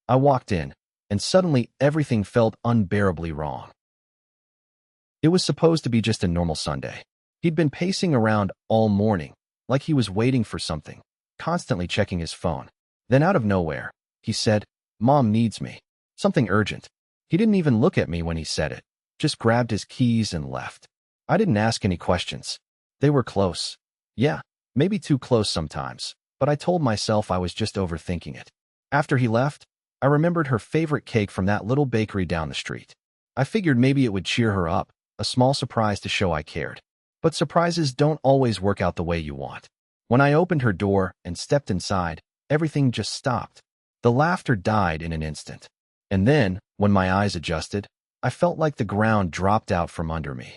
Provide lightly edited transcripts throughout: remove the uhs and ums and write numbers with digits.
I walked in, and suddenly everything felt unbearably wrong. It was supposed to be just a normal Sunday. He'd been pacing around all morning, like he was waiting for something, constantly checking his phone. Then out of nowhere, he said, "Mom needs me." Something urgent. He didn't even look at me when he said it, just grabbed his keys and left. I didn't ask any questions. They were close. Yeah, maybe too close sometimes, but I told myself I was just overthinking it. After he left, I remembered her favorite cake from that little bakery down the street. I figured maybe it would cheer her up, a small surprise to show I cared. But surprises don't always work out the way you want. When I opened her door and stepped inside, everything just stopped. The laughter died in an instant. And then, when my eyes adjusted, I felt like the ground dropped out from under me.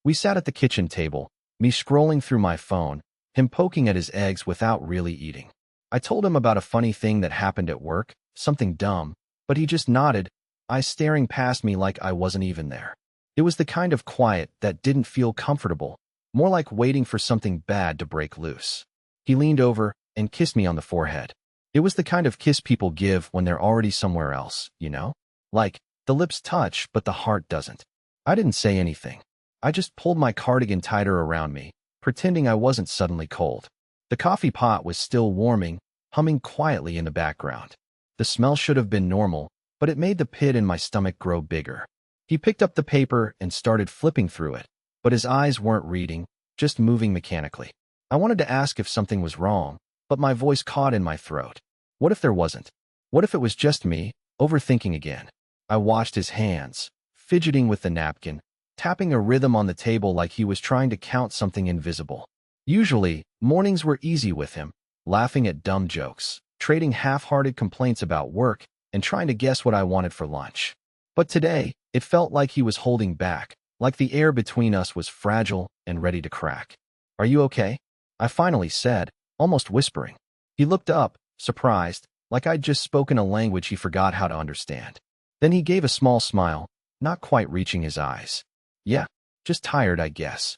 We sat at the kitchen table, me scrolling through my phone, him poking at his eggs without really eating. I told him about a funny thing that happened at work, something dumb, but he just nodded, eyes staring past me like I wasn't even there. It was the kind of quiet that didn't feel comfortable, more like waiting for something bad to break loose. He leaned over and kissed me on the forehead. It was the kind of kiss people give when they're already somewhere else, you know? Like, the lips touch, but the heart doesn't. I didn't say anything. I just pulled my cardigan tighter around me, pretending I wasn't suddenly cold. The coffee pot was still warming, humming quietly in the background. The smell should have been normal, but it made the pit in my stomach grow bigger. He picked up the paper and started flipping through it, but his eyes weren't reading, just moving mechanically. I wanted to ask if something was wrong, but my voice caught in my throat. What if there wasn't? What if it was just me, overthinking again? I watched his hands, fidgeting with the napkin, tapping a rhythm on the table like he was trying to count something invisible. Usually, mornings were easy with him, laughing at dumb jokes, trading half-hearted complaints about work, and trying to guess what I wanted for lunch. But today, it felt like he was holding back, like the air between us was fragile and ready to crack. "Are you okay?" I finally said, almost whispering. He looked up, surprised, like I'd just spoken a language he forgot how to understand. Then he gave a small smile, not quite reaching his eyes. "Yeah, just tired, I guess."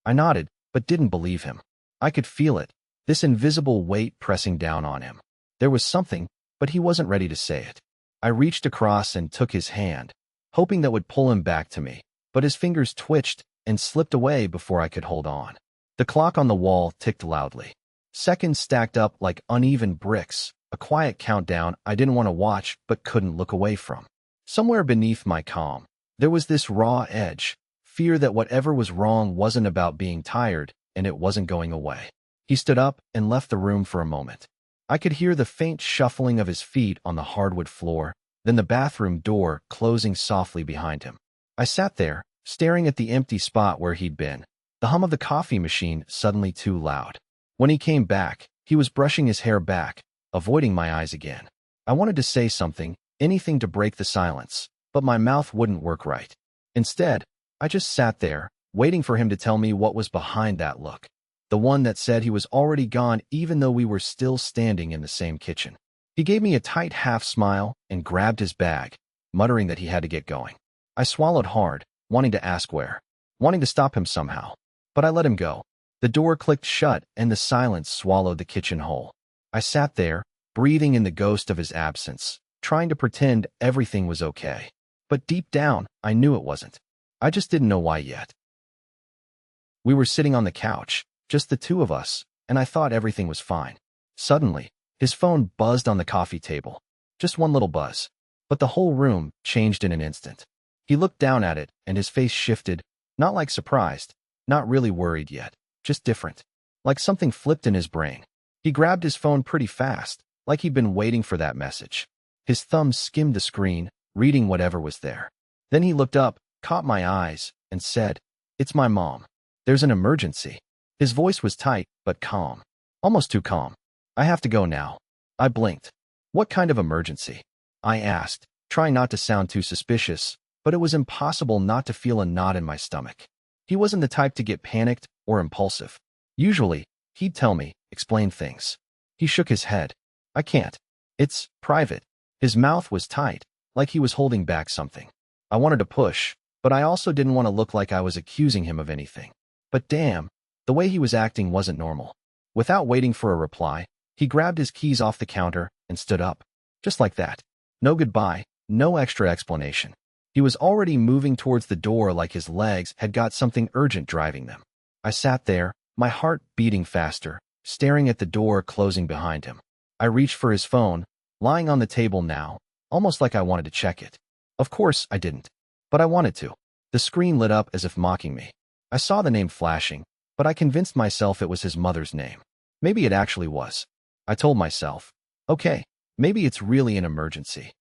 I nodded, but didn't believe him. I could feel it, this invisible weight pressing down on him. There was something, but he wasn't ready to say it. I reached across and took his hand, hoping that would pull him back to me, but his fingers twitched and slipped away before I could hold on. The clock on the wall ticked loudly. Seconds stacked up like uneven bricks, a quiet countdown I didn't want to watch but couldn't look away from. Somewhere beneath my calm, there was this raw edge, fear that whatever was wrong wasn't about being tired and it wasn't going away. He stood up and left the room for a moment. I could hear the faint shuffling of his feet on the hardwood floor, then the bathroom door closing softly behind him. I sat there, staring at the empty spot where he'd been, the hum of the coffee machine suddenly too loud. When he came back, he was brushing his hair back, avoiding my eyes again. I wanted to say something, anything to break the silence, but my mouth wouldn't work right. Instead, I just sat there, waiting for him to tell me what was behind that look. The one that said he was already gone even though we were still standing in the same kitchen. He gave me a tight half smile and grabbed his bag, muttering that he had to get going. I swallowed hard, wanting to ask where, wanting to stop him somehow. But I let him go. The door clicked shut and the silence swallowed the kitchen whole. I sat there, breathing in the ghost of his absence, trying to pretend everything was okay. But deep down, I knew it wasn't. I just didn't know why yet. We were sitting on the couch, just the two of us, and I thought everything was fine. Suddenly, his phone buzzed on the coffee table. Just one little buzz. But the whole room changed in an instant. He looked down at it, and his face shifted, not like surprised, not really worried yet, just different. Like something flipped in his brain. He grabbed his phone pretty fast, like he'd been waiting for that message. His thumb skimmed the screen, reading whatever was there. Then he looked up, caught my eyes, and said, "It's my mom. There's an emergency." His voice was tight, but calm. Almost too calm. "I have to go now." I blinked. "What kind of emergency?" I asked, trying not to sound too suspicious, but it was impossible not to feel a knot in my stomach. He wasn't the type to get panicked or impulsive. Usually, he'd tell me, explain things. He shook his head. "I can't. It's private." His mouth was tight, like he was holding back something. I wanted to push, but I also didn't want to look like I was accusing him of anything. But damn, the way he was acting wasn't normal. Without waiting for a reply, he grabbed his keys off the counter and stood up. Just like that. No goodbye, no extra explanation. He was already moving towards the door like his legs had got something urgent driving them. I sat there, my heart beating faster, staring at the door closing behind him. I reached for his phone, lying on the table now, almost like I wanted to check it. Of course, I didn't. But I wanted to. The screen lit up as if mocking me. I saw the name flashing, but I convinced myself it was his mother's name. Maybe it actually was. I told myself, okay, maybe it's really an emergency.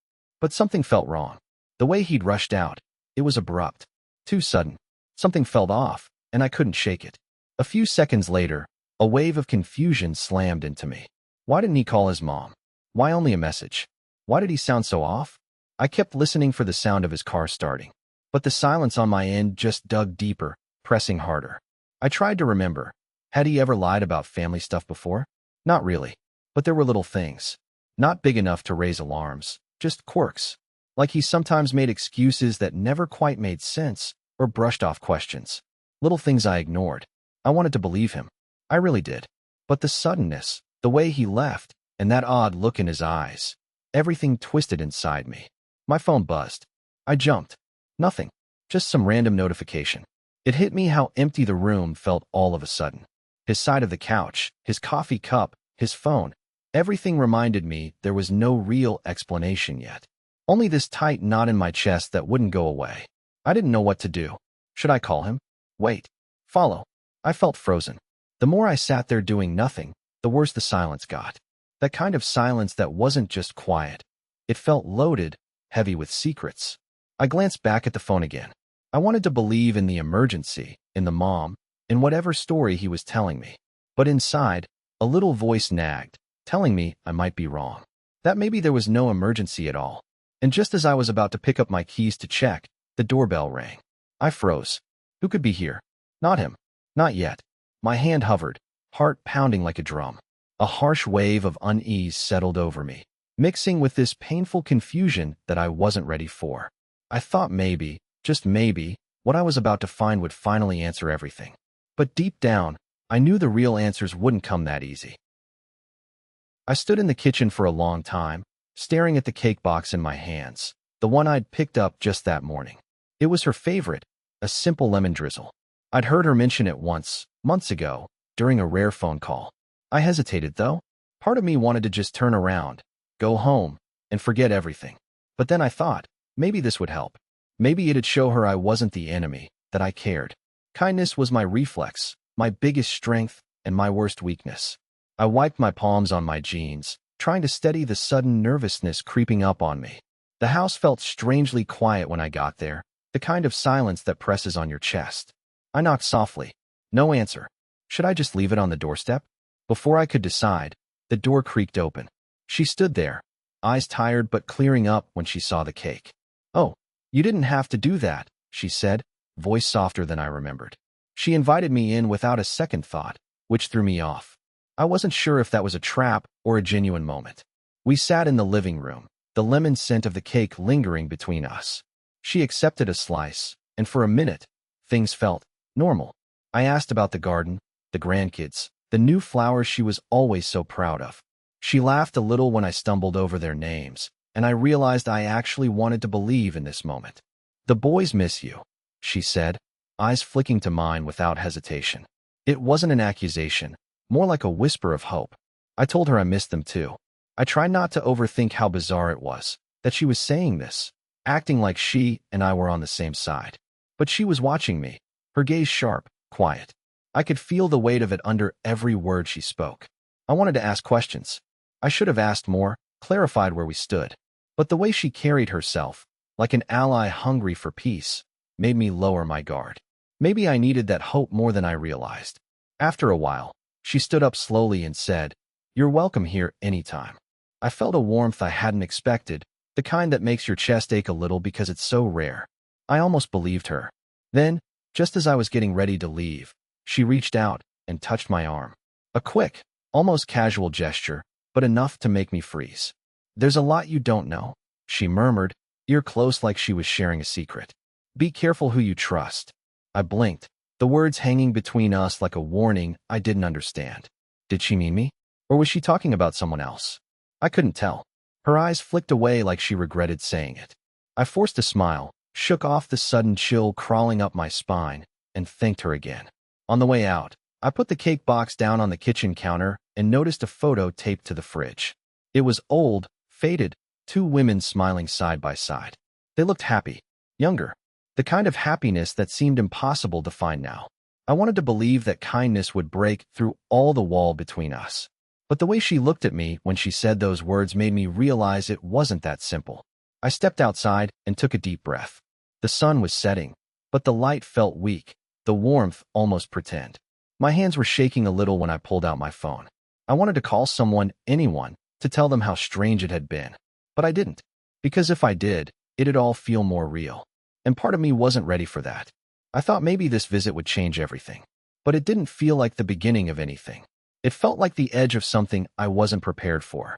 But something felt wrong. The way he'd rushed out, it was abrupt. Too sudden. Something felt off, and I couldn't shake it. A few seconds later, a wave of confusion slammed into me. Why didn't he call his mom? Why only a message? Why did he sound so off? I kept listening for the sound of his car starting. But the silence on my end just dug deeper, pressing harder. I tried to remember. Had he ever lied about family stuff before? Not really. But there were little things. Not big enough to raise alarms, just quirks. Like he sometimes made excuses that never quite made sense or brushed off questions. Little things I ignored. I wanted to believe him. I really did. But the suddenness, the way he left, and that odd look in his eyes, everything twisted inside me. My phone buzzed. I jumped. Nothing. Just some random notification. It hit me how empty the room felt all of a sudden. His side of the couch, his coffee cup, his phone. Everything reminded me there was no real explanation yet. Only this tight knot in my chest that wouldn't go away. I didn't know what to do. Should I call him? Wait. Follow. I felt frozen. The more I sat there doing nothing, the worse the silence got. That kind of silence that wasn't just quiet. It felt loaded, heavy with secrets. I glanced back at the phone again. I wanted to believe in the emergency, in the mom, in whatever story he was telling me. But inside, a little voice nagged, telling me I might be wrong. That maybe there was no emergency at all. And just as I was about to pick up my keys to check, the doorbell rang. I froze. Who could be here? Not him. Not yet. My hand hovered, heart pounding like a drum. A harsh wave of unease settled over me, mixing with this painful confusion that I wasn't ready for. I thought maybe, just maybe, what I was about to find would finally answer everything. But deep down, I knew the real answers wouldn't come that easy. I stood in the kitchen for a long time, staring at the cake box in my hands, the one I'd picked up just that morning. It was her favorite, a simple lemon drizzle. I'd heard her mention it once, months ago, during a rare phone call. I hesitated, though. Part of me wanted to just turn around, go home, and forget everything. But then I thought, maybe this would help. Maybe it'd show her I wasn't the enemy, that I cared. Kindness was my reflex, my biggest strength, and my worst weakness. I wiped my palms on my jeans, trying to steady the sudden nervousness creeping up on me. The house felt strangely quiet when I got there, the kind of silence that presses on your chest. I knocked softly. No answer. Should I just leave it on the doorstep? Before I could decide, the door creaked open. She stood there, eyes tired but clearing up when she saw the cake. "Oh, you didn't have to do that," she said, voice softer than I remembered. She invited me in without a second thought, which threw me off. I wasn't sure if that was a trap or a genuine moment. We sat in the living room, the lemon scent of the cake lingering between us. She accepted a slice, and for a minute, things felt normal. I asked about the garden, the grandkids, the new flowers she was always so proud of. She laughed a little when I stumbled over their names, and I realized I actually wanted to believe in this moment. "The boys miss you," she said, eyes flicking to mine without hesitation. It wasn't an accusation, more like a whisper of hope. I told her I missed them too. I tried not to overthink how bizarre it was, that she was saying this, acting like she and I were on the same side. But she was watching me, her gaze sharp, quiet. I could feel the weight of it under every word she spoke. I wanted to ask questions. I should have asked more, clarified where we stood. But the way she carried herself, like an ally hungry for peace, made me lower my guard. Maybe I needed that hope more than I realized. After a while, she stood up slowly and said, "You're welcome here anytime." I felt a warmth I hadn't expected, the kind that makes your chest ache a little because it's so rare. I almost believed her. Then, just as I was getting ready to leave, she reached out and touched my arm. A quick, almost casual gesture, but enough to make me freeze. "There's a lot you don't know," she murmured, ear close like she was sharing a secret. "Be careful who you trust." I blinked, the words hanging between us like a warning I didn't understand. Did she mean me? Or was she talking about someone else? I couldn't tell. Her eyes flicked away like she regretted saying it. I forced a smile, shook off the sudden chill crawling up my spine, and thanked her again. On the way out, I put the cake box down on the kitchen counter and noticed a photo taped to the fridge. It was old, faded, two women smiling side by side. They looked happy, younger, the kind of happiness that seemed impossible to find now. I wanted to believe that kindness would break through all the wall between us. But the way she looked at me when she said those words made me realize it wasn't that simple. I stepped outside and took a deep breath. The sun was setting, but the light felt weak, the warmth almost pretend. My hands were shaking a little when I pulled out my phone. I wanted to call someone, anyone, to tell them how strange it had been. But I didn't, because if I did, it'd all feel more real. And part of me wasn't ready for that. I thought maybe this visit would change everything. But it didn't feel like the beginning of anything. It felt like the edge of something I wasn't prepared for.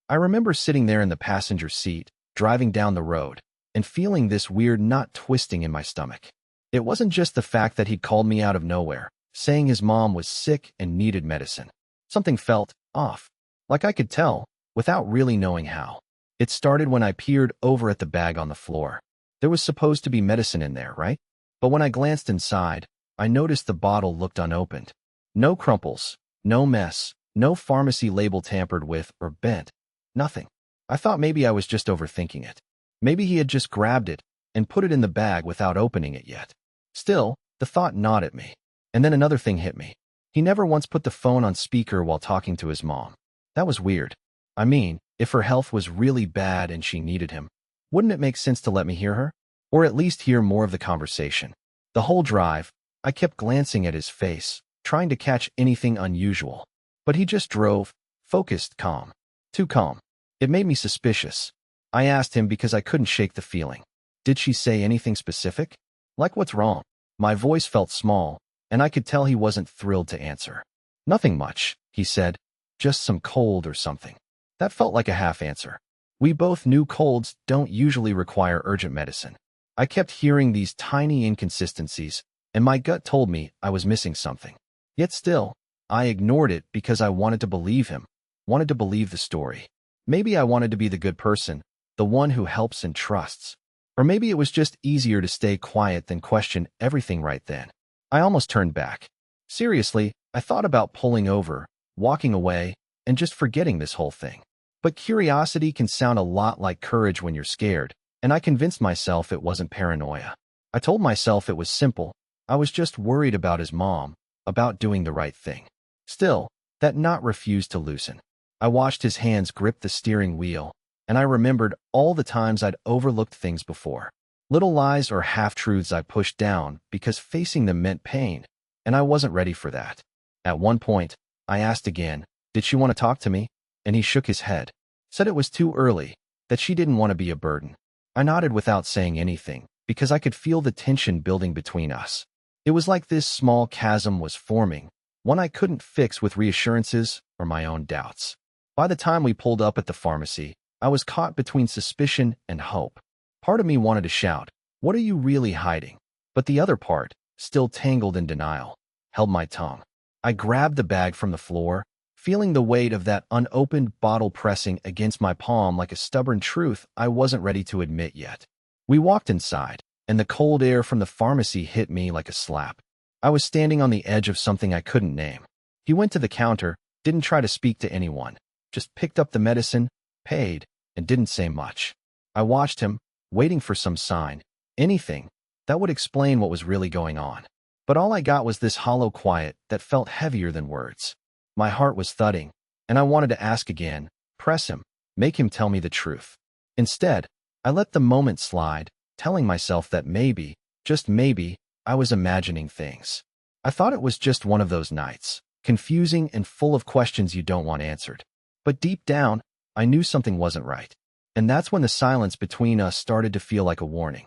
I remember sitting there in the passenger seat, driving down the road, and feeling this weird knot twisting in my stomach. It wasn't just the fact that he'd called me out of nowhere, saying his mom was sick and needed medicine. Something felt off, like I could tell, without really knowing how. It started when I peered over at the bag on the floor. There was supposed to be medicine in there, right? But when I glanced inside, I noticed the bottle looked unopened. No crumples, no mess, no pharmacy label tampered with or bent. Nothing. I thought maybe I was just overthinking it. Maybe he had just grabbed it and put it in the bag without opening it yet. Still, the thought gnawed at me. And then another thing hit me. He never once put the phone on speaker while talking to his mom. That was weird. I mean, if her health was really bad and she needed him, wouldn't it make sense to let me hear her? Or at least hear more of the conversation? The whole drive, I kept glancing at his face, trying to catch anything unusual. But he just drove, focused, calm. Too calm. It made me suspicious. I asked him because I couldn't shake the feeling. Did she say anything specific? Like what's wrong? My voice felt small, and I could tell he wasn't thrilled to answer. Nothing much, he said. Just some cold or something. That felt like a half answer. We both knew colds don't usually require urgent medicine. I kept hearing these tiny inconsistencies, and my gut told me I was missing something. Yet still, I ignored it because I wanted to believe him, wanted to believe the story. Maybe I wanted to be the good person, the one who helps and trusts. Or maybe it was just easier to stay quiet than question everything right then. I almost turned back. Seriously, I thought about pulling over, walking away, and just forgetting this whole thing. But curiosity can sound a lot like courage when you're scared, and I convinced myself it wasn't paranoia. I told myself it was simple. I was just worried about his mom, about doing the right thing. Still, that knot refused to loosen. I watched his hands grip the steering wheel, and I remembered all the times I'd overlooked things before. Little lies or half-truths I pushed down because facing them meant pain, and I wasn't ready for that. At one point, I asked again, did she want to talk to me? And he shook his head, said it was too early, that she didn't want to be a burden. I nodded without saying anything, because I could feel the tension building between us. It was like this small chasm was forming, one I couldn't fix with reassurances or my own doubts. By the time we pulled up at the pharmacy, I was caught between suspicion and hope. Part of me wanted to shout, "What are you really hiding?" But the other part, still tangled in denial, held my tongue. I grabbed the bag from the floor, feeling the weight of that unopened bottle pressing against my palm like a stubborn truth I wasn't ready to admit yet. We walked inside, and the cold air from the pharmacy hit me like a slap. I was standing on the edge of something I couldn't name. He went to the counter, didn't try to speak to anyone, just picked up the medicine, paid, and didn't say much. I watched him, waiting for some sign, anything, that would explain what was really going on. But all I got was this hollow quiet that felt heavier than words. My heart was thudding, and I wanted to ask again, press him, make him tell me the truth. Instead, I let the moment slide, telling myself that maybe, just maybe, I was imagining things. I thought it was just one of those nights, confusing and full of questions you don't want answered. But deep down, I knew something wasn't right. And that's when the silence between us started to feel like a warning.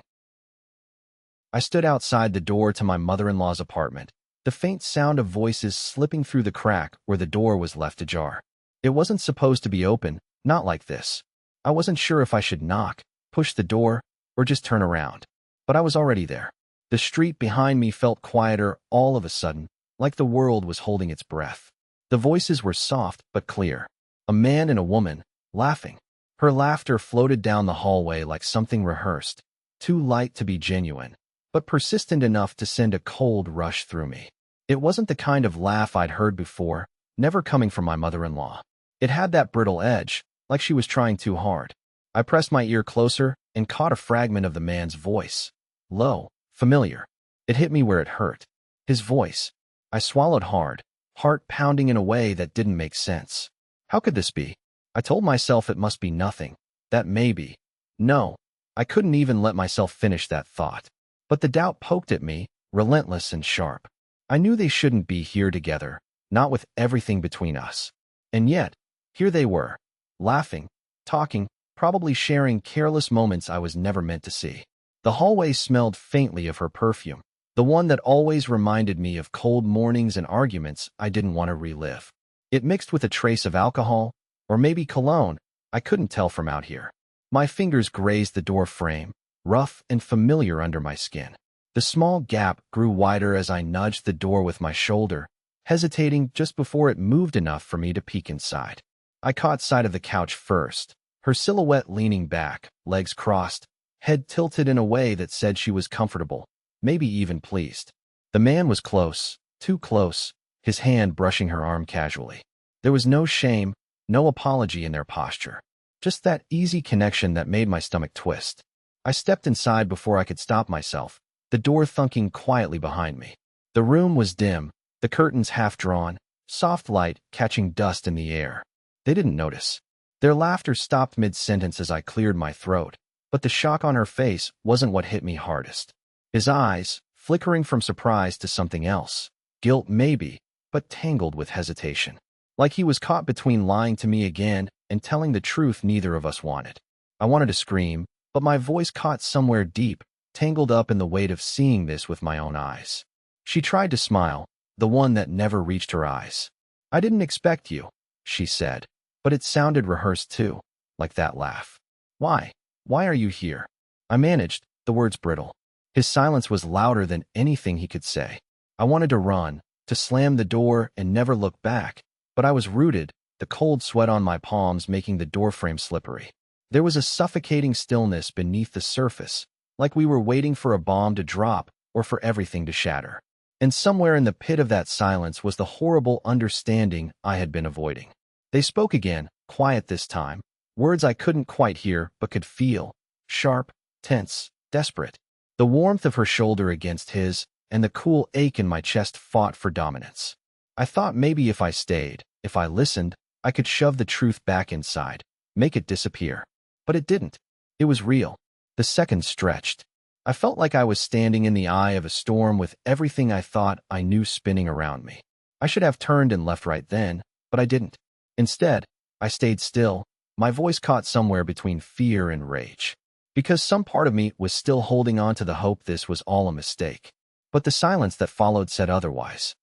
I stood outside the door to my mother-in-law's apartment, the faint sound of voices slipping through the crack where the door was left ajar. It wasn't supposed to be open, not like this. I wasn't sure if I should knock, push the door, or just turn around. But I was already there. The street behind me felt quieter all of a sudden, like the world was holding its breath. The voices were soft but clear. A man and a woman, laughing. Her laughter floated down the hallway like something rehearsed, too light to be genuine, but persistent enough to send a cold rush through me. It wasn't the kind of laugh I'd heard before, never coming from my mother-in-law. It had that brittle edge, like she was trying too hard. I pressed my ear closer and caught a fragment of the man's voice. Low, familiar. It hit me where it hurt. His voice. I swallowed hard, heart pounding in a way that didn't make sense. How could this be? I told myself it must be nothing. That maybe. No, I couldn't even let myself finish that thought. But the doubt poked at me, relentless and sharp. I knew they shouldn't be here together, not with everything between us. And yet, here they were, laughing, talking, probably sharing careless moments I was never meant to see. The hallway smelled faintly of her perfume, the one that always reminded me of cold mornings and arguments I didn't want to relive. It mixed with a trace of alcohol, or maybe cologne, I couldn't tell from out here. My fingers grazed the door frame, rough and familiar under my skin. The small gap grew wider as I nudged the door with my shoulder, hesitating just before it moved enough for me to peek inside. I caught sight of the couch first, her silhouette leaning back, legs crossed, head tilted in a way that said she was comfortable, maybe even pleased. The man was close, too close, his hand brushing her arm casually. There was no shame, no apology in their posture, just that easy connection that made my stomach twist. I stepped inside before I could stop myself, the door thunking quietly behind me. The room was dim, the curtains half drawn, soft light catching dust in the air. They didn't notice. Their laughter stopped mid-sentence as I cleared my throat, but the shock on her face wasn't what hit me hardest. His eyes, flickering from surprise to something else. Guilt maybe, but tangled with hesitation. Like he was caught between lying to me again and telling the truth neither of us wanted. I wanted to scream, but my voice caught somewhere deep, tangled up in the weight of seeing this with my own eyes. She tried to smile, the one that never reached her eyes. "I didn't expect you," she said, but it sounded rehearsed too, like that laugh. "Why? Why are you here?" I managed, the words brittle. His silence was louder than anything he could say. I wanted to run, to slam the door and never look back, but I was rooted, the cold sweat on my palms making the doorframe slippery. There was a suffocating stillness beneath the surface, like we were waiting for a bomb to drop or for everything to shatter. And somewhere in the pit of that silence was the horrible understanding I had been avoiding. They spoke again, quiet this time, words I couldn't quite hear but could feel, sharp, tense, desperate. The warmth of her shoulder against his, and the cool ache in my chest fought for dominance. I thought maybe if I stayed, if I listened, I could shove the truth back inside, make it disappear. But it didn't. It was real. The seconds stretched. I felt like I was standing in the eye of a storm with everything I thought I knew spinning around me. I should have turned and left right then, but I didn't. Instead, I stayed still, my voice caught somewhere between fear and rage. Because some part of me was still holding on to the hope this was all a mistake. But the silence that followed said otherwise.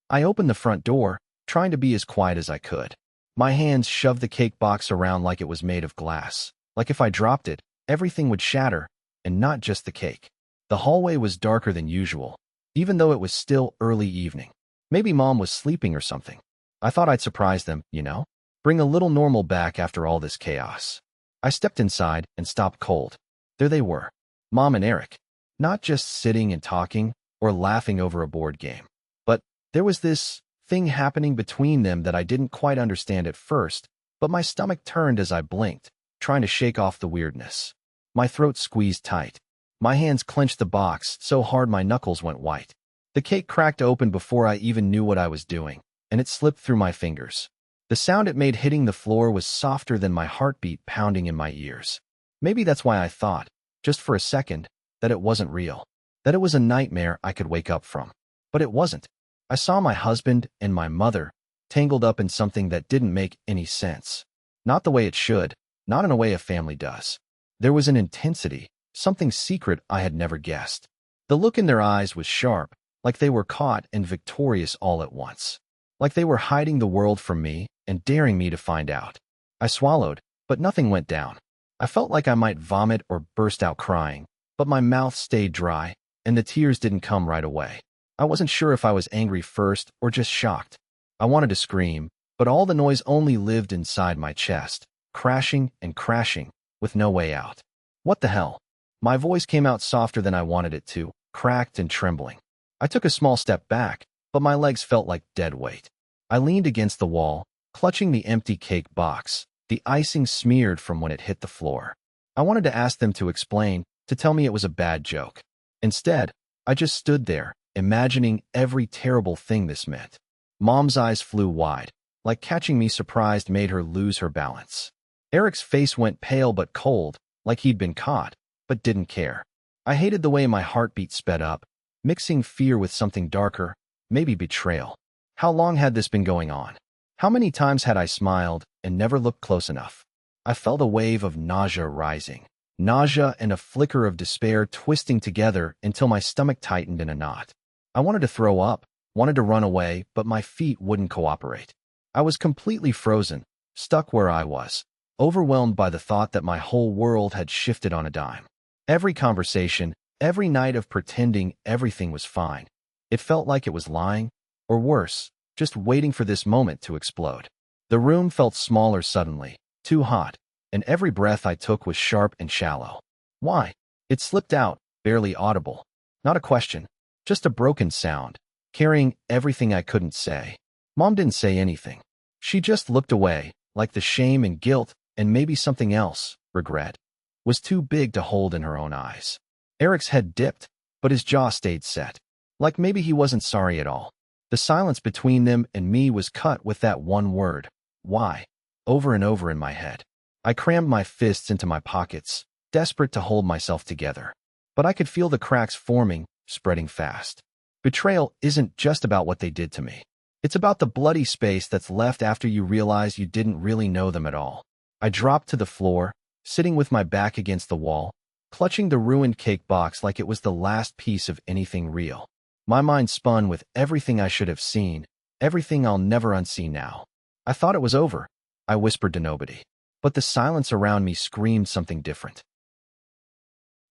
I opened the front door, trying to be as quiet as I could. My hands shoved the cake box around like it was made of glass. Like if I dropped it, everything would shatter, and not just the cake. The hallway was darker than usual, even though it was still early evening. Maybe Mom was sleeping or something. I thought I'd surprise them, you know? Bring a little normal back after all this chaos. I stepped inside and stopped cold. There they were, Mom and Eric. Not just sitting and talking or laughing over a board game. But there was this thing happening between them that I didn't quite understand at first, but my stomach turned as I blinked, trying to shake off the weirdness. My throat squeezed tight. My hands clenched the box so hard my knuckles went white. The cake cracked open before I even knew what I was doing, and it slipped through my fingers. The sound it made hitting the floor was softer than my heartbeat pounding in my ears. Maybe that's why I thought, just for a second, that it wasn't real, that it was a nightmare I could wake up from. But it wasn't. I saw my husband and my mother tangled up in something that didn't make any sense. Not the way it should, not in a way a family does. There was an intensity, something secret I had never guessed. The look in their eyes was sharp, like they were caught and victorious all at once. Like they were hiding the world from me and daring me to find out. I swallowed, but nothing went down. I felt like I might vomit or burst out crying, but my mouth stayed dry, and the tears didn't come right away. I wasn't sure if I was angry first or just shocked. I wanted to scream, but all the noise only lived inside my chest, crashing and crashing, with no way out. What the hell? My voice came out softer than I wanted it to, cracked and trembling. I took a small step back, but my legs felt like dead weight. I leaned against the wall, clutching the empty cake box, the icing smeared from when it hit the floor. I wanted to ask them to explain, to tell me it was a bad joke. Instead, I just stood there, imagining every terrible thing this meant. Mom's eyes flew wide, like catching me surprised made her lose her balance. Eric's face went pale but cold, like he'd been caught, but didn't care. I hated the way my heartbeat sped up, mixing fear with something darker, maybe betrayal. How long had this been going on? How many times had I smiled and never looked close enough? I felt a wave of nausea rising. Nausea and a flicker of despair twisting together until my stomach tightened in a knot. I wanted to throw up, wanted to run away, but my feet wouldn't cooperate. I was completely frozen, stuck where I was, overwhelmed by the thought that my whole world had shifted on a dime. Every conversation, every night of pretending everything was fine. It felt like it was lying, or worse, just waiting for this moment to explode. The room felt smaller suddenly, too hot, and every breath I took was sharp and shallow. Why? It slipped out, barely audible. Not a question, just a broken sound, carrying everything I couldn't say. Mom didn't say anything. She just looked away, like the shame and guilt, and maybe something else, regret, was too big to hold in her own eyes. Eric's head dipped, but his jaw stayed set, like maybe he wasn't sorry at all. The silence between them and me was cut with that one word, why, over and over in my head. I crammed my fists into my pockets, desperate to hold myself together. But I could feel the cracks forming, spreading fast. Betrayal isn't just about what they did to me. It's about the bloody space that's left after you realize you didn't really know them at all. I dropped to the floor, sitting with my back against the wall, clutching the ruined cake box like it was the last piece of anything real. My mind spun with everything I should have seen, everything I'll never unsee now. I thought it was over, I whispered to nobody. But the silence around me screamed something different.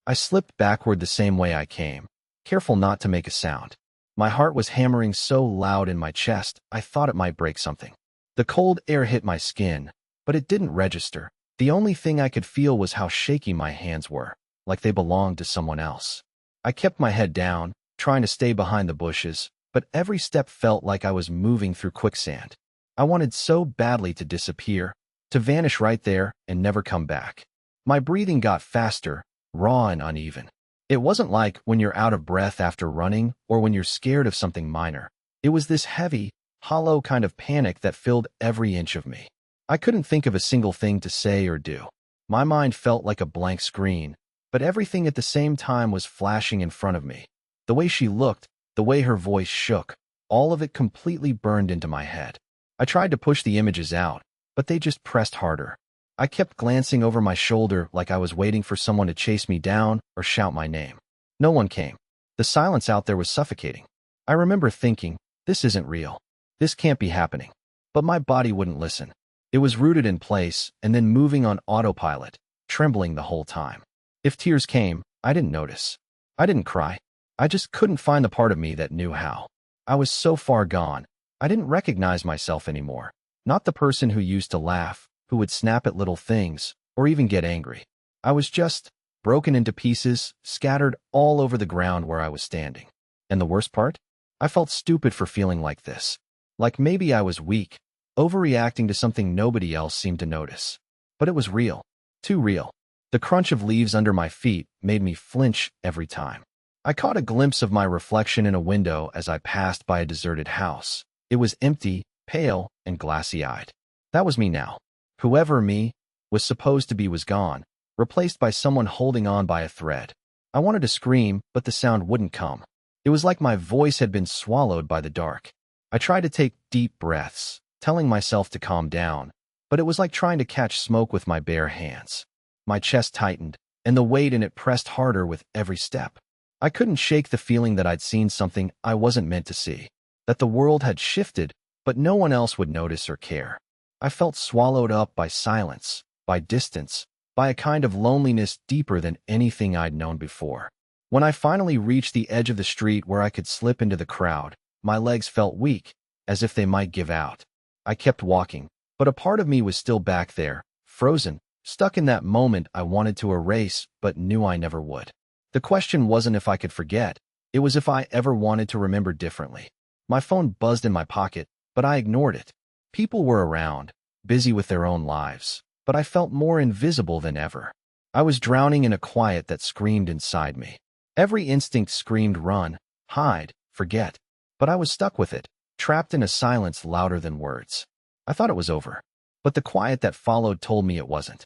I slipped backward the same way I came, careful not to make a sound. My heart was hammering so loud in my chest, I thought it might break something. The cold air hit my skin, but it didn't register. The only thing I could feel was how shaky my hands were, like they belonged to someone else. I kept my head down, trying to stay behind the bushes, but every step felt like I was moving through quicksand. I wanted so badly to disappear, to vanish right there and never come back. My breathing got faster, raw and uneven. It wasn't like when you're out of breath after running or when you're scared of something minor. It was this heavy, hollow kind of panic that filled every inch of me. I couldn't think of a single thing to say or do. My mind felt like a blank screen, but everything at the same time was flashing in front of me. The way she looked, the way her voice shook, all of it completely burned into my head. I tried to push the images out, but they just pressed harder. I kept glancing over my shoulder like I was waiting for someone to chase me down or shout my name. No one came. The silence out there was suffocating. I remember thinking, this isn't real. This can't be happening. But my body wouldn't listen. It was rooted in place and then moving on autopilot, trembling the whole time. If tears came, I didn't notice. I didn't cry. I just couldn't find the part of me that knew how. I was so far gone. I didn't recognize myself anymore. Not the person who used to laugh, who would snap at little things, or even get angry. I was just broken into pieces, scattered all over the ground where I was standing. And the worst part? I felt stupid for feeling like this. Like maybe I was weak, overreacting to something nobody else seemed to notice. But it was real. Too real. The crunch of leaves under my feet made me flinch every time. I caught a glimpse of my reflection in a window as I passed by a deserted house. It was empty, pale, and glassy-eyed. That was me now. Whoever me was supposed to be was gone, replaced by someone holding on by a thread. I wanted to scream, but the sound wouldn't come. It was like my voice had been swallowed by the dark. I tried to take deep breaths, telling myself to calm down, but it was like trying to catch smoke with my bare hands. My chest tightened, and the weight in it pressed harder with every step. I couldn't shake the feeling that I'd seen something I wasn't meant to see, that the world had shifted, but no one else would notice or care. I felt swallowed up by silence, by distance, by a kind of loneliness deeper than anything I'd known before. When I finally reached the edge of the street where I could slip into the crowd, my legs felt weak, as if they might give out. I kept walking, but a part of me was still back there, frozen, stuck in that moment I wanted to erase but knew I never would. The question wasn't if I could forget, it was if I ever wanted to remember differently. My phone buzzed in my pocket, but I ignored it. People were around, busy with their own lives, but I felt more invisible than ever. I was drowning in a quiet that screamed inside me. Every instinct screamed run, hide, forget. But I was stuck with it, trapped in a silence louder than words. I thought it was over, but the quiet that followed told me it wasn't.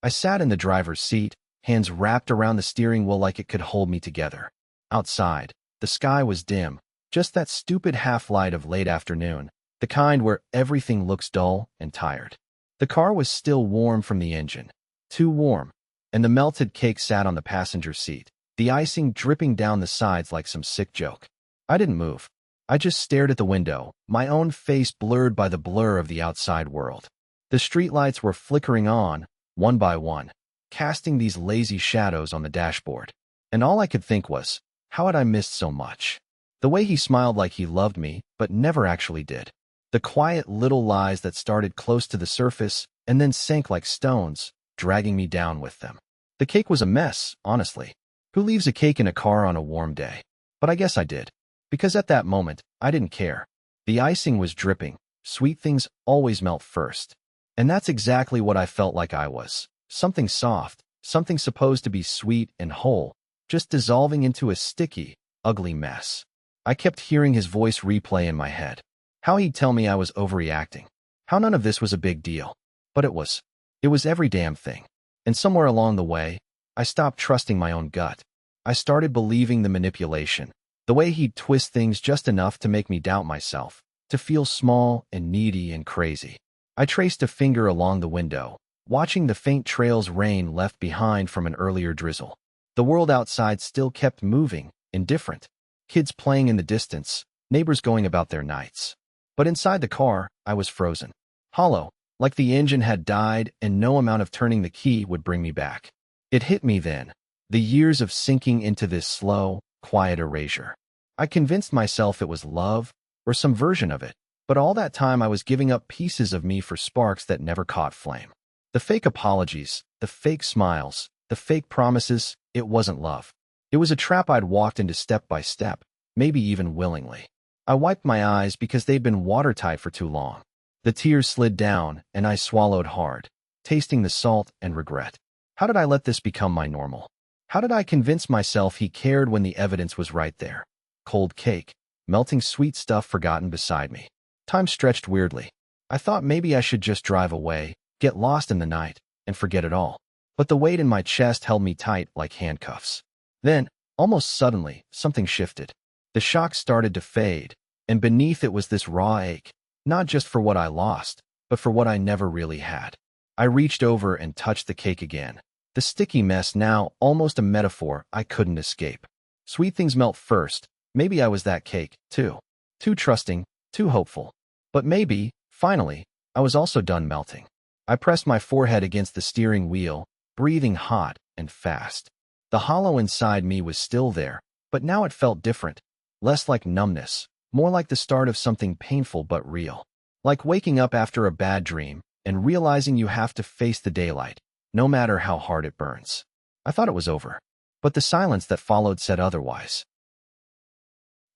I sat in the driver's seat, hands wrapped around the steering wheel like it could hold me together. Outside, the sky was dim, just that stupid half-light of late afternoon, the kind where everything looks dull and tired. The car was still warm from the engine, too warm, and the melted cake sat on the passenger seat, the icing dripping down the sides like some sick joke. I didn't move. I just stared at the window, my own face blurred by the blur of the outside world. The streetlights were flickering on, one by one, casting these lazy shadows on the dashboard. And all I could think was, how had I missed so much? The way he smiled like he loved me, but never actually did. The quiet little lies that started close to the surface and then sank like stones, dragging me down with them. The cake was a mess, honestly. Who leaves a cake in a car on a warm day? But I guess I did. Because at that moment, I didn't care. The icing was dripping. Sweet things always melt first. And that's exactly what I felt like I was. Something soft, something supposed to be sweet and whole, just dissolving into a sticky, ugly mess. I kept hearing his voice replay in my head. How he'd tell me I was overreacting. How none of this was a big deal. But it was. It was every damn thing. And somewhere along the way, I stopped trusting my own gut. I started believing the manipulation. The way he'd twist things just enough to make me doubt myself, to feel small and needy and crazy. I traced a finger along the window, watching the faint trails rain left behind from an earlier drizzle. The world outside still kept moving, indifferent. Kids playing in the distance, neighbors going about their nights. But inside the car, I was frozen. Hollow, like the engine had died and no amount of turning the key would bring me back. It hit me then. The years of sinking into this slow, quiet erasure. I convinced myself it was love, or some version of it, but all that time I was giving up pieces of me for sparks that never caught flame. The fake apologies, the fake smiles, the fake promises, it wasn't love. It was a trap I'd walked into step by step, maybe even willingly. I wiped my eyes because they'd been watertight for too long. The tears slid down, and I swallowed hard, tasting the salt and regret. How did I let this become my normal? How did I convince myself he cared when the evidence was right there? Cold cake, melting sweet stuff forgotten beside me. Time stretched weirdly. I thought maybe I should just drive away, get lost in the night, and forget it all. But the weight in my chest held me tight like handcuffs. Then, almost suddenly, something shifted. The shock started to fade, and beneath it was this raw ache, not just for what I lost, but for what I never really had. I reached over and touched the cake again. The sticky mess now almost a metaphor I couldn't escape. Sweet things melt first. Maybe I was that cake, too. Too trusting, too hopeful. But maybe, finally, I was also done melting. I pressed my forehead against the steering wheel, breathing hot and fast. The hollow inside me was still there, but now it felt different. Less like numbness, more like the start of something painful but real. Like waking up after a bad dream and realizing you have to face the daylight, no matter how hard it burns. I thought it was over, but the silence that followed said otherwise.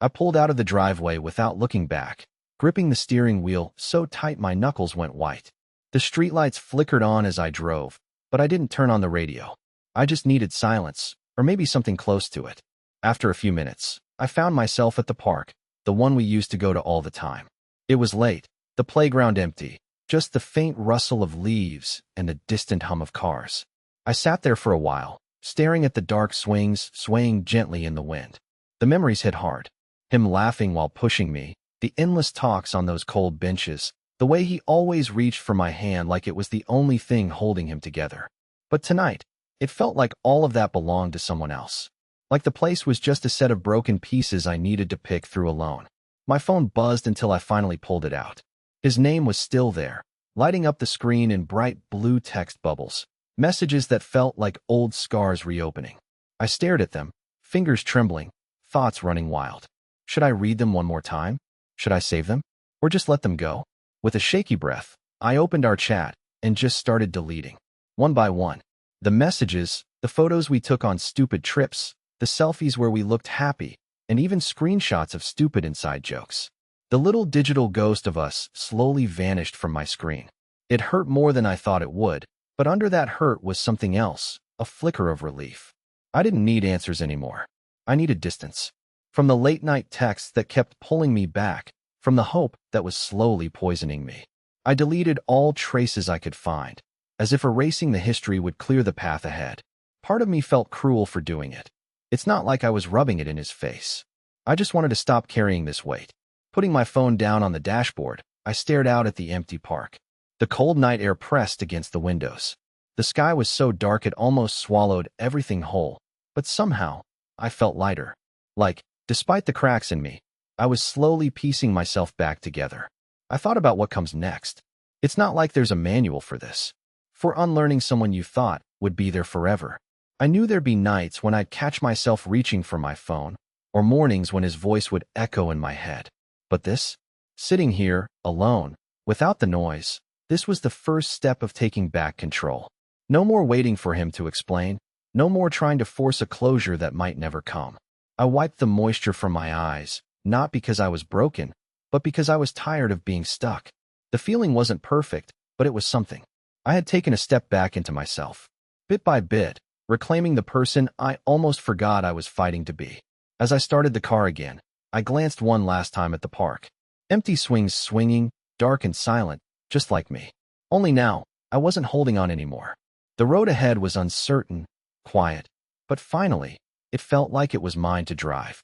I pulled out of the driveway without looking back, gripping the steering wheel so tight my knuckles went white. The streetlights flickered on as I drove, but I didn't turn on the radio. I just needed silence, or maybe something close to it. After a few minutes, I found myself at the park, the one we used to go to all the time. It was late, the playground empty, just the faint rustle of leaves and the distant hum of cars. I sat there for a while, staring at the dark swings swaying gently in the wind. The memories hit hard. Him laughing while pushing me, the endless talks on those cold benches, the way he always reached for my hand like it was the only thing holding him together. But tonight, it felt like all of that belonged to someone else. Like the place was just a set of broken pieces I needed to pick through alone. My phone buzzed until I finally pulled it out. His name was still there, lighting up the screen in bright blue text bubbles, messages that felt like old scars reopening. I stared at them, fingers trembling, thoughts running wild. Should I read them one more time? Should I save them? Or just let them go? With a shaky breath, I opened our chat and just started deleting. One by one. The messages, the photos we took on stupid trips, the selfies where we looked happy, and even screenshots of stupid inside jokes. The little digital ghost of us slowly vanished from my screen. It hurt more than I thought it would, but under that hurt was something else, a flicker of relief. I didn't need answers anymore. I needed distance. From the late-night texts that kept pulling me back, from the hope that was slowly poisoning me. I deleted all traces I could find, as if erasing the history would clear the path ahead. Part of me felt cruel for doing it. It's not like I was rubbing it in his face. I just wanted to stop carrying this weight. Putting my phone down on the dashboard, I stared out at the empty park. The cold night air pressed against the windows. The sky was so dark it almost swallowed everything whole, but somehow, I felt lighter. Like, despite the cracks in me, I was slowly piecing myself back together. I thought about what comes next. It's not like there's a manual for this. For unlearning someone you thought would be there forever. I knew there'd be nights when I'd catch myself reaching for my phone, or mornings when his voice would echo in my head. But this? Sitting here, alone, without the noise, this was the first step of taking back control. No more waiting for him to explain, no more trying to force a closure that might never come. I wiped the moisture from my eyes, not because I was broken, but because I was tired of being stuck. The feeling wasn't perfect, but it was something. I had taken a step back into myself. Bit by bit, reclaiming the person I almost forgot I was fighting to be. As I started the car again, I glanced one last time at the park. Empty swings swinging, dark and silent, just like me. Only now, I wasn't holding on anymore. The road ahead was uncertain, quiet, but finally, it felt like it was mine to drive.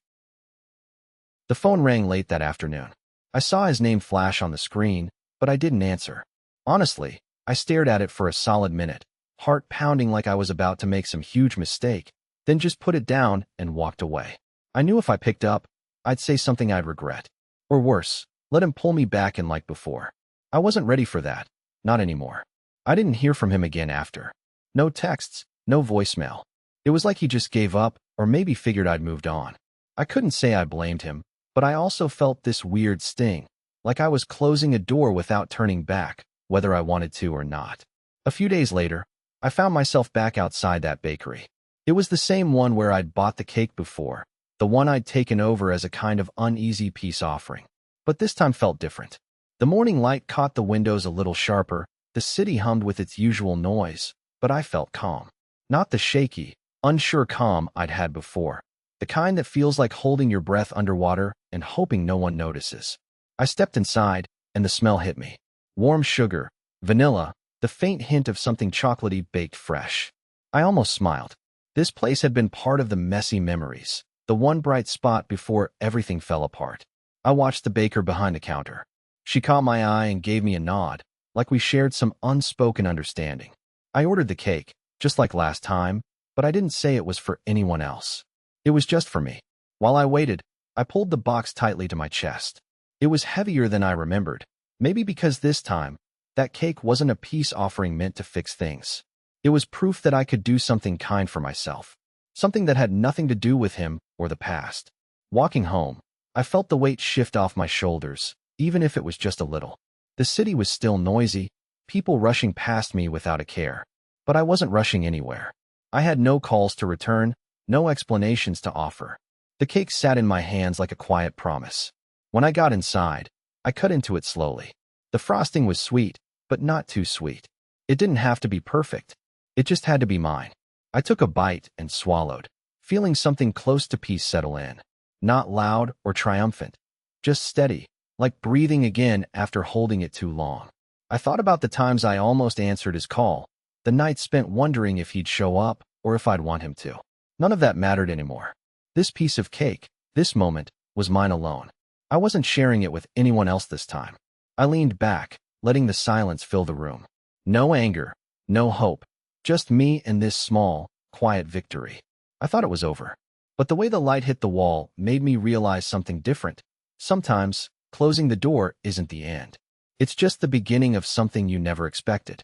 The phone rang late that afternoon. I saw his name flash on the screen, but I didn't answer. Honestly, I stared at it for a solid minute, heart pounding like I was about to make some huge mistake, then just put it down and walked away. I knew if I picked up, I'd say something I'd regret. Or worse, let him pull me back in like before. I wasn't ready for that. Not anymore. I didn't hear from him again after. No texts, no voicemail. It was like he just gave up, or maybe figured I'd moved on. I couldn't say I blamed him, but I also felt this weird sting, like I was closing a door without turning back, whether I wanted to or not. A few days later, I found myself back outside that bakery. It was the same one where I'd bought the cake before, the one I'd taken over as a kind of uneasy peace offering. But this time felt different. The morning light caught the windows a little sharper, the city hummed with its usual noise, but I felt calm. Not the shaky, unsure calm I'd had before. The kind that feels like holding your breath underwater and hoping no one notices. I stepped inside, and the smell hit me. Warm sugar, vanilla, the faint hint of something chocolatey baked fresh. I almost smiled. This place had been part of the messy memories, the one bright spot before everything fell apart. I watched the baker behind the counter. She caught my eye and gave me a nod, like we shared some unspoken understanding. I ordered the cake, just like last time, but I didn't say it was for anyone else. It was just for me. While I waited, I pulled the box tightly to my chest. It was heavier than I remembered, maybe because this time, that cake wasn't a peace offering meant to fix things. It was proof that I could do something kind for myself, something that had nothing to do with him or the past. Walking home, I felt the weight shift off my shoulders, even if it was just a little. The city was still noisy, people rushing past me without a care. But I wasn't rushing anywhere. I had no calls to return, no explanations to offer. The cake sat in my hands like a quiet promise. When I got inside, I cut into it slowly. The frosting was sweet, but not too sweet. It didn't have to be perfect. It just had to be mine. I took a bite and swallowed, feeling something close to peace settle in. Not loud or triumphant, just steady, like breathing again after holding it too long. I thought about the times I almost answered his call, the nights spent wondering if he'd show up or if I'd want him to. None of that mattered anymore. This piece of cake, this moment, was mine alone. I wasn't sharing it with anyone else this time. I leaned back, letting the silence fill the room. No anger, no hope, just me and this small, quiet victory. I thought it was over. But the way the light hit the wall made me realize something different. Sometimes, closing the door isn't the end. It's just the beginning of something you never expected.